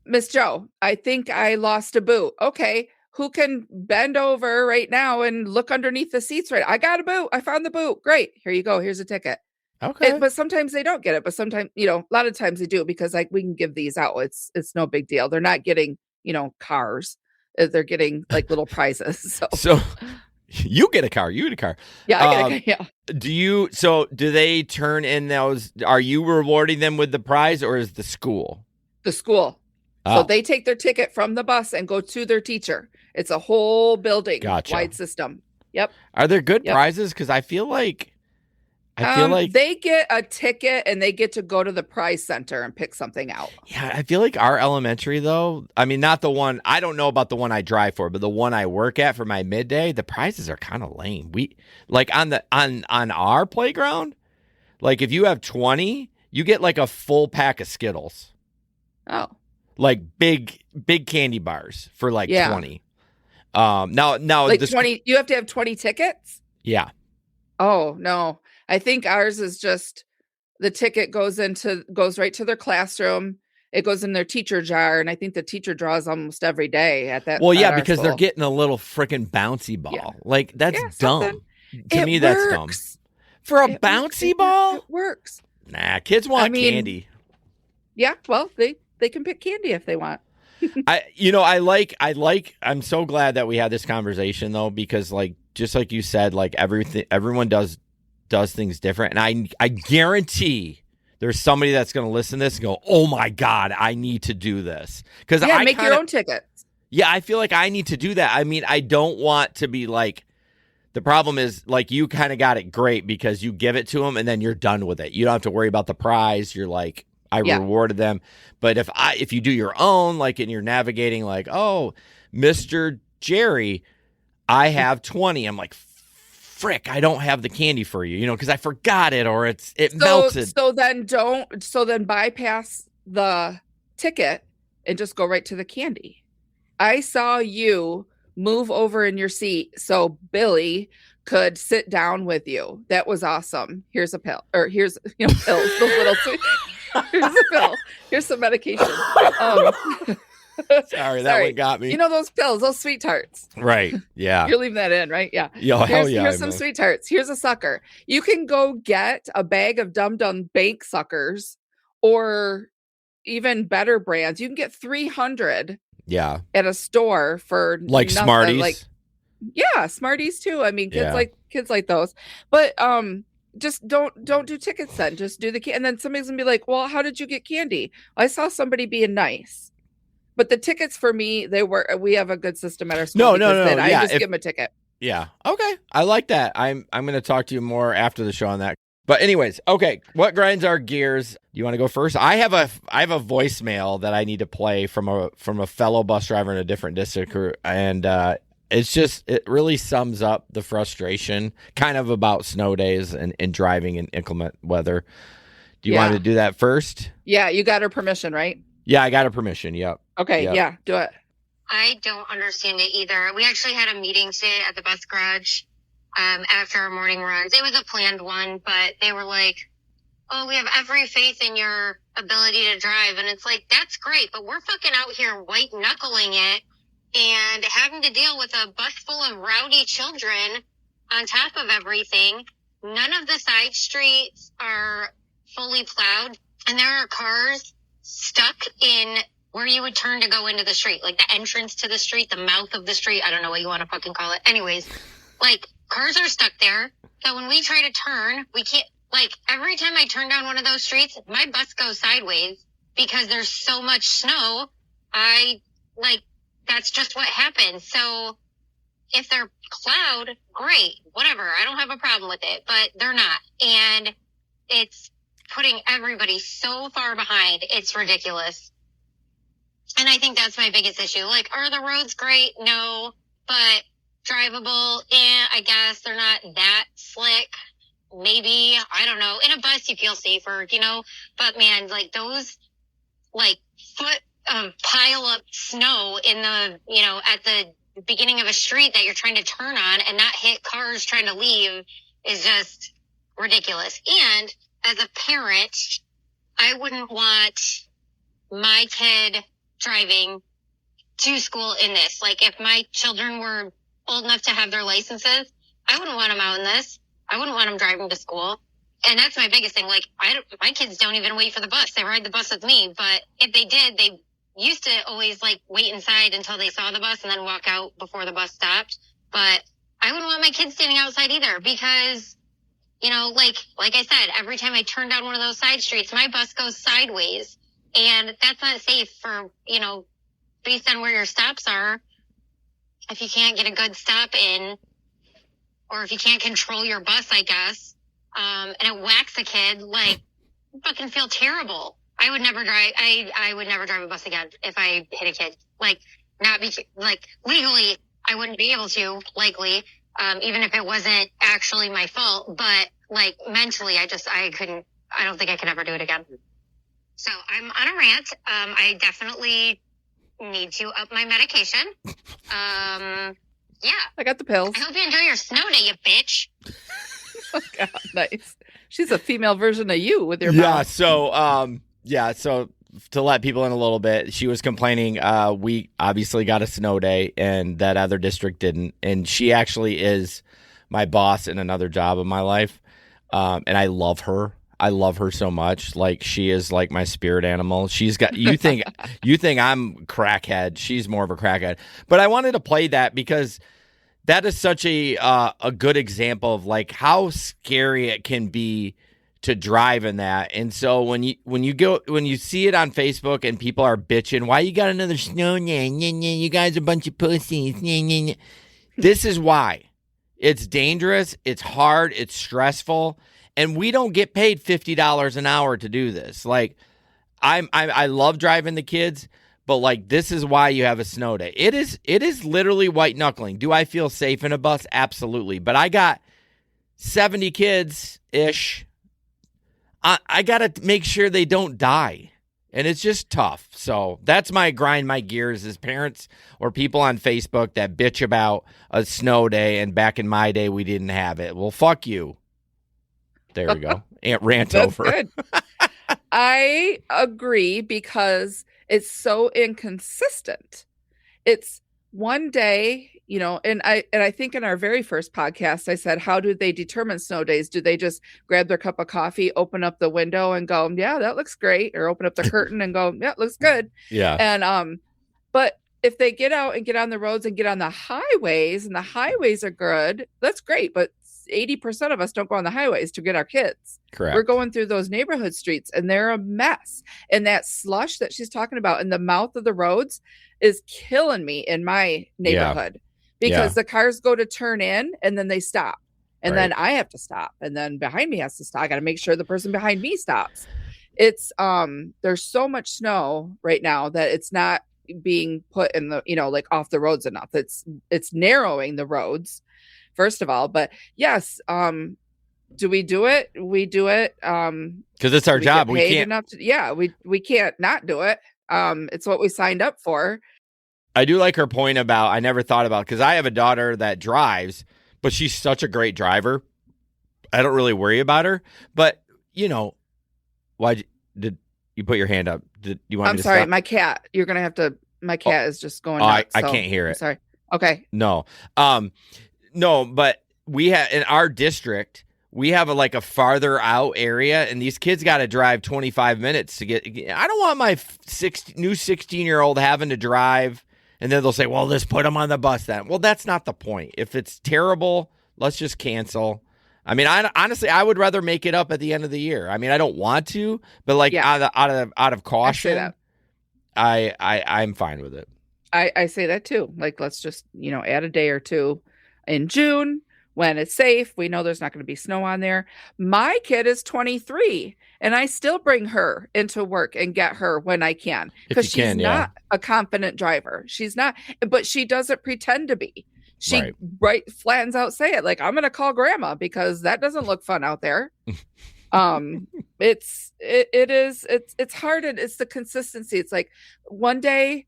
Miss Joe, I think I lost a boot. Okay. Who can bend over right now and look underneath the seats? Right. I got a boot. I found the boot. Great. Here you go. Here's a ticket. Okay. But sometimes they don't get it. But sometimes, a lot of times they do, because we can give these out. It's no big deal. They're not getting, cars. They're getting like little prizes. You get a car. You get a car. Yeah, I get a car. Yeah. Do they turn in those? Are you rewarding them with the prize, or is the school? The school. Oh. So they take their ticket from the bus and go to their teacher. It's a whole building wide system. Yep. Are there good prizes? Because I feel like they get a ticket and they get to go to the prize center and pick something out. Yeah, I feel like our elementary, though, I mean, not the one, I don't know about the one I drive for, but the one I work at for my midday, the prizes are kind of lame. We like on our playground, like if you have 20, you get like a full pack of Skittles. Oh. Like big candy bars for like 20. Now like 20, you have to have 20 tickets? Yeah. Oh, no. I think ours is just the ticket goes right to their classroom. It goes in their teacher jar, and I think the teacher draws almost every day at that. Well, yeah, because they're getting a little freaking bouncy ball. Yeah. Like that's dumb. To me, that's dumb. For a bouncy ball, it works. Nah, kids want candy. Yeah, well, they can pick candy if they want. I'm so glad that we had this conversation though, because like just like you said, like everyone does things different, and I guarantee there's somebody that's going to listen to this and go, oh my God, I need to do this. Because make your own tickets. Yeah, I feel like I need to do that. I mean, I don't want to be like, the problem is like you kind of got it great because you give it to them and then you're done with it. You don't have to worry about the prize. You're like, I rewarded them. But if you do your own, like, and you're navigating like, oh, Mr. Jerry, I have 20. I'm like, frick, I don't have the candy for you, because I forgot it or it melted. So then bypass the ticket and just go right to the candy. I saw you move over in your seat so Billy could sit down with you. That was awesome. Here's a pill, or here's pills, those little sweet. Here's a pill. Here's some medication. Sorry, that one got me. Those pills, those sweet tarts. Right. Yeah. You're leaving that in, right? Yeah. Here's some sweet tarts. Here's a sucker. You can go get a bag of Dum Dum bank suckers, or even better brands. You can get 300. Yeah. At a store for like nothing. Smarties. Smarties too. I mean, kids like those. But just don't do tickets then. Just do the and then somebody's gonna be like, well, how did you get candy? I saw somebody being nice. But the tickets for me, we have a good system at our school. No. I just give them a ticket. Yeah. Okay. I like that. I'm going to talk to you more after the show on that. But anyways, okay. What grinds our gears? You want to go first? I have a voicemail that I need to play from a fellow bus driver in a different district, and it really sums up the frustration kind of about snow days and driving in inclement weather. Do you want to do that first? Yeah, you got her permission, right? Yeah, I got her permission. Yep. Okay, yep. Yeah, do it. I don't understand it either. We actually had a meeting today at the bus garage after our morning runs. It was a planned one, but they were like, oh, we have every faith in your ability to drive. And it's like, that's great, but we're fucking out here white knuckling it and having to deal with a bus full of rowdy children on top of everything. None of the side streets are fully plowed, and there are cars stuck in where you would turn to go into the street, like the entrance to the street, the mouth of the street. I don't know what you want to fucking call it. Anyways, like, cars are stuck there. So when we try to turn, we can't, like, every time I turn down one of those streets, my bus goes sideways because there's so much snow. That's just what happens. So if they're plowed, great, whatever. I don't have a problem with it, but they're not. And it's putting everybody so far behind. It's ridiculous. And I think that's my biggest issue. Like, are the roads great? No. But drivable? I guess they're not that slick. Maybe. I don't know. In a bus, you feel safer, But, man, like, those, like, foot of pile up snow in the, at the beginning of a street that you're trying to turn on and not hit cars trying to leave is just ridiculous. And as a parent, I wouldn't want my kid driving to school in this. Like, if my children were old enough to have their licenses, I wouldn't want them out in this. I wouldn't want them driving to school. And that's my biggest thing. Like, my kids don't even wait for the bus. They ride the bus with me. But if they did, they used to always, like, wait inside until they saw the bus and then walk out before the bus stopped. But I wouldn't want my kids standing outside either because, you know, like I said, every time I turn down one of those side streets, my bus goes sideways. And that's not safe for, you know, based on where your stops are. If you can't get a good stop in, or if you can't control your bus, I guess, and it whacks a kid, like, fucking feel terrible. I would never drive. I would never drive a bus again if I hit a kid. Like, not be like legally, I wouldn't be able to, likely, even if it wasn't actually my fault. But like mentally, I couldn't. I don't think I could ever do it again. So I'm on a rant. I definitely need to up my medication. Yeah. I got the pills. I hope you enjoy your snow day, you bitch. Oh, God, nice. She's a female version of you with your Yeah. mouth. So to let people in a little bit, she was complaining. We obviously got a snow day, and that other district didn't. And she actually is my boss in another job of my life, and I love her. I love her so much. Like, she is like my spirit animal. She's got you think I'm crackhead. She's more of a crackhead. But I wanted to play that because that is such a good example of like how scary it can be to drive in that. And so when you see it on Facebook and people are bitching, why you got another snow day? You guys are a bunch of pussies. This is why. It's dangerous, it's hard, it's stressful, and we don't get paid $50 an hour to do this. Like, I love driving the kids, but like, this is why you have a snow day. It is literally white knuckling. Do I feel safe in a bus? Absolutely. But I got 70 kids ish. I got to make sure they don't die. And it's just tough. So that's my grind my gears is parents or people on Facebook that bitch about a snow day and back in my day we didn't have it. Well, fuck you. There we go. Rant That's over. Good. I agree because it's so inconsistent. It's one day, you know, and I think in our very first podcast, I said, how do they determine snow days? Do they just grab their cup of coffee, open up the window and go, yeah, that looks great. Or open up the curtain and go, yeah, it looks good. Yeah. And, but if they get out and get on the roads and get on the highways and the highways are good, that's great. But 80% of us don't go on the highways to get our kids. Correct. We're going through those neighborhood streets and they're a mess. And that slush that she's talking about in the mouth of the roads is killing me in my neighborhood because the cars go to turn in and then they stop. And then I have to stop. And then behind me has to stop. I got to make sure the person behind me stops. It's there's so much snow right now that it's not being put in the, you know, like off the roads enough. It's narrowing the roads. First of all, but yes, do we do it? We do it because it's our job. We can't. We can't not do it. It's what we signed up for. I do like her point about I never thought about because I have a daughter that drives, but she's such a great driver. I don't really worry about her. But you know, why did you put your hand up? Did you want? I'm me to sorry, stop? my cat. You're gonna have to. My cat is just going nuts. I can't hear it. I'm sorry. Okay. No, but we have in our district, we have a farther out area, and these kids got to drive 25 minutes to get. I don't want my new 16-year-old having to drive, and then they'll say, well, let's put them on the bus then. Well, that's not the point. If it's terrible, let's just cancel. I mean, honestly, I would rather make it up at the end of the year. I mean, I don't want to, but out of caution, I'm fine with it. I say that too. Like, let's just, you know, add a day or two in June when it's safe. We know there's not going to be snow on there. My kid is 23 and I still bring her into work and get her when I can because she's not a confident driver. She's not, but she doesn't pretend to be. She flattens out say it like, I'm going to call grandma because that doesn't look fun out there. It's hard. And it's the consistency. It's like one day,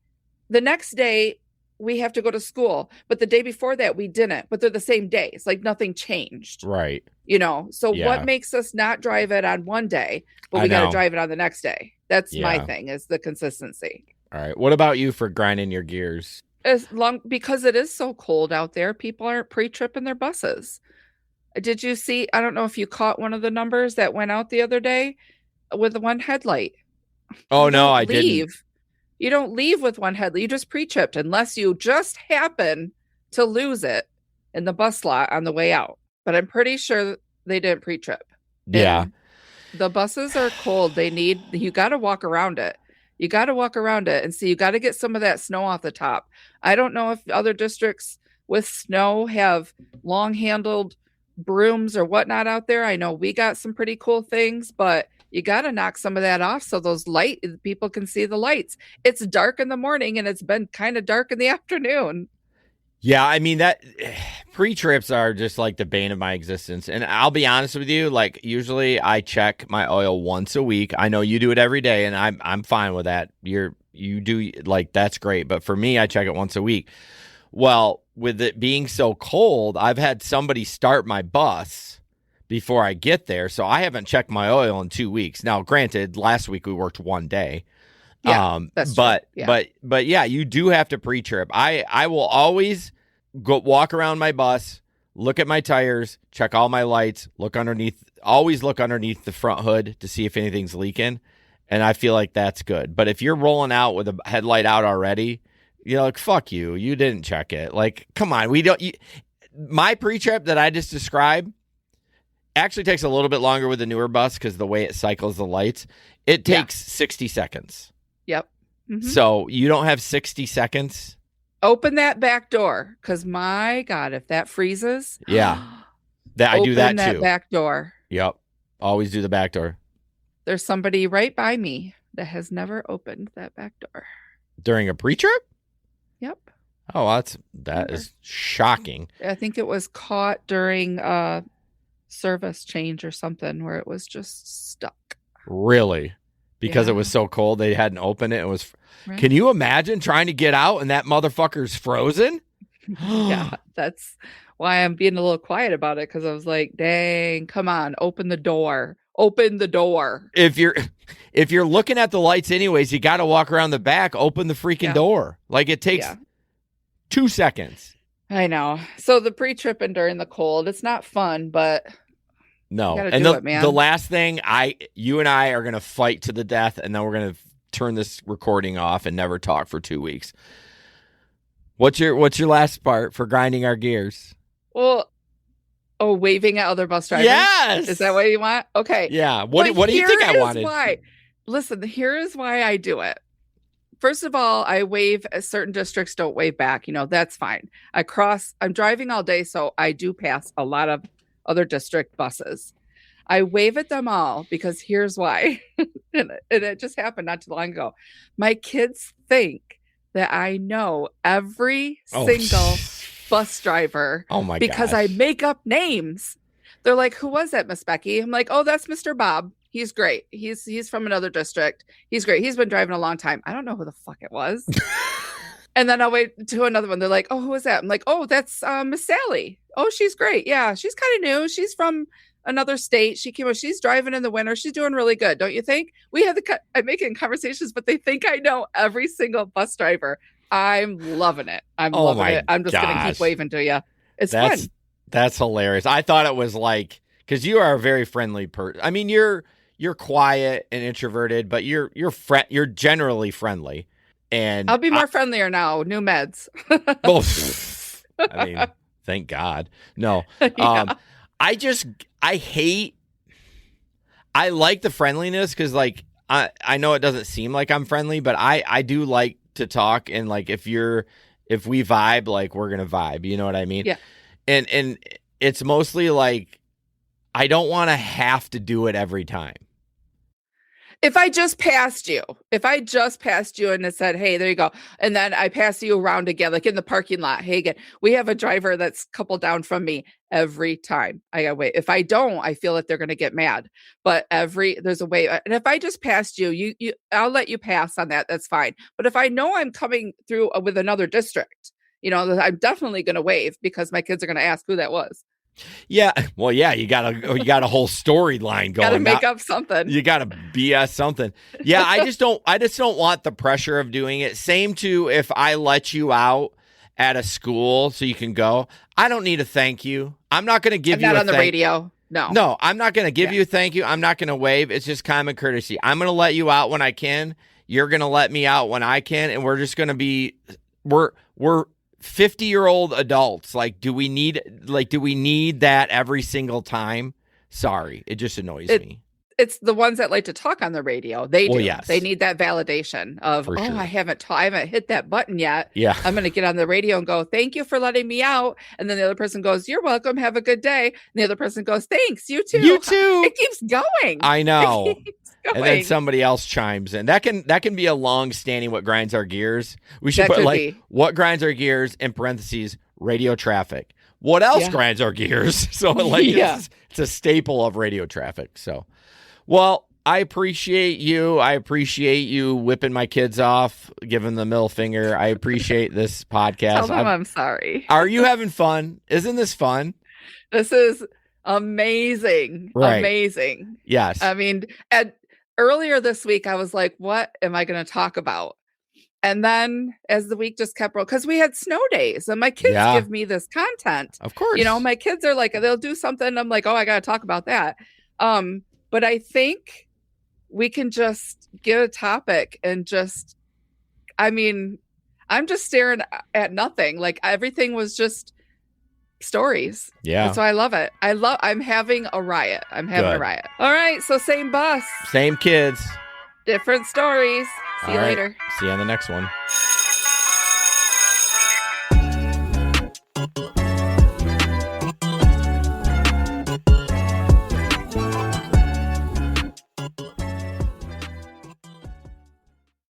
the next day we have to go to school, but the day before that we didn't, but they're the same days. Like nothing changed. Right. You know, so what makes us not drive it on one day, but we got to drive it on the next day? That's my thing is the consistency. All right. What about you for grinding your gears? Because it is so cold out there, people aren't pre-tripping their buses. Did you see, I don't know if you caught one of the numbers that went out the other day with the one headlight. Oh, no, I didn't. You don't leave with one headlight. You just pre-tripped unless you just happen to lose it in the bus lot on the way out, but I'm pretty sure they didn't pre-trip. Yeah. And the buses are cold. You got to walk around it. You got to walk around it and see, you got to get some of that snow off the top. I don't know if other districts with snow have long handled brooms or whatnot out there. I know we got some pretty cool things, but you got to knock some of that off so those people can see the lights. It's dark in the morning and it's been kind of dark in the afternoon. Yeah, I mean, that pre-trips are just like the bane of my existence. And I'll be honest with you, like usually I check my oil once a week. I know you do it every day, and I'm fine with that. You do, like, that's great. But for me, I check it once a week. Well, with it being so cold, I've had somebody start my bus before I get there, so I haven't checked my oil in 2 weeks. Now, granted, last week we worked one day. Yeah, that's true. But yeah, you do have to pre-trip. I will always go walk around my bus, look at my tires, check all my lights, always look underneath the front hood to see if anything's leaking. And I feel like that's good. But if you're rolling out with a headlight out already, you're like, fuck you. You didn't check it. Like, come on. My pre-trip that I just described actually takes a little bit longer with the newer bus because the way it cycles the lights. It takes 60 seconds. Yep. Mm-hmm. So you don't have 60 seconds. Open that back door, because my God, if that freezes. Yeah. I do that too. Open that back door. Yep. Always do the back door. There's somebody right by me that has never opened that back door. During a pre-trip? Yep. Oh, that is shocking. I think it was caught during service change or something where it was just stuck. Really? Because it was so cold, they hadn't opened it. It was. Right. Can you imagine trying to get out and that motherfucker's frozen? Yeah, that's why I'm being a little quiet about it, because I was like, dang, come on, open the door. Open the door. If you're looking at the lights anyways, you got to walk around the back, open the freaking door. Like, it takes 2 seconds. I know. So the pre-tripping during the cold, it's not fun, but no. And the last thing, you and I are going to fight to the death, and then we're going to turn this recording off and never talk for 2 weeks. What's your last part for grinding our gears? Well, waving at other bus drivers. Yes. Is that what you want? Okay. Yeah. What do you think I wanted? Listen, here is why I do it. First of all, I wave. Certain districts don't wave back. That's fine. I'm driving all day, so I do pass a lot of other district buses. I wave at them all because here's why. and it just happened not too long ago. My kids think that I know every single bus driver. Oh my god! Because I make up names. They're like, "Who was that, Miss Becky?" I'm like, "Oh, that's Mr. Bob. He's great. He's from another district. He's great. He's been driving a long time. I don't know who the fuck it was." And then I'll wait to another one. They're like, "Oh, who was that?" I'm like, "Oh, that's Miss Sally. Oh, she's great. Yeah, she's kind of new. She's from another state. She's driving in the winter. She's doing really good, don't you think?" I'm making conversations, but they think I know every single bus driver. I'm loving it. I'm loving it. I'm just going to keep waving to you. It's fun. That's hilarious. I thought it was like, because you are a very friendly person. I mean, you're quiet and introverted, but you're generally friendly. And I'll be more friendlier now. New meds. I mean, thank God. No. Yeah. I like the friendliness because, like, I know it doesn't seem like I'm friendly, but I do like to talk, and like if we vibe, like we're gonna vibe, you know what I mean? Yeah. And it's mostly like I don't want to have to do it every time. If I just passed you and it said, "Hey, there you go," and then I pass you around again, like in the parking lot, "Hey, again," we have a driver that's a couple down from me every time. I gotta wait. If I don't, I feel like they're gonna get mad. But there's a way. And if I just passed you, I'll let you pass on that. That's fine. But if I know I'm coming through with another district, I'm definitely gonna wave because my kids are gonna ask who that was. Yeah. Well, yeah, you got a whole storyline going. Got to make up something. You got to BS something. Yeah, I just don't want the pressure of doing it. Same to if I let you out at a school so you can go. I don't need a thank you. I'm not going to give you not on the radio. No, I'm not going to give you a thank you. I'm not going to wave. It's just common courtesy. I'm going to let you out when I can. You're going to let me out when I can, and we're just going to be we're 50-year-old adults. Like, do we need that every single time? Sorry, it just annoys me. It's the ones that like to talk on the radio. They do. Yes. They need that validation of, For sure. I haven't hit that button yet. Yeah. I'm going to get on the radio and go, thank you for letting me out. And then the other person goes, you're welcome. Have a good day. And the other person goes, thanks. You too. You too. It keeps going. I know. It keeps going. And then somebody else chimes in. That can be a long-standing what grinds our gears. We should put what grinds our gears in parentheses, radio traffic. What else grinds our gears? So it's a staple of radio traffic. So, well, I appreciate you. I appreciate you whipping my kids off, giving the middle finger. I appreciate this podcast. Tell them I'm sorry. Are you having fun? Isn't this fun? This is amazing. Right. Amazing. Yes. I mean, earlier this week, I was like, what am I going to talk about? And then as the week just kept rolling, because we had snow days and my kids give me this content. Of course. My kids are like, they'll do something. I'm like, oh, I got to talk about that. But I think we can just get a topic and I'm just staring at nothing. Like everything was just stories. Yeah. That's why I love it. I'm having a riot. I'm having a riot. All right. So same bus. Same kids. Different stories. See you later. See you on the next one.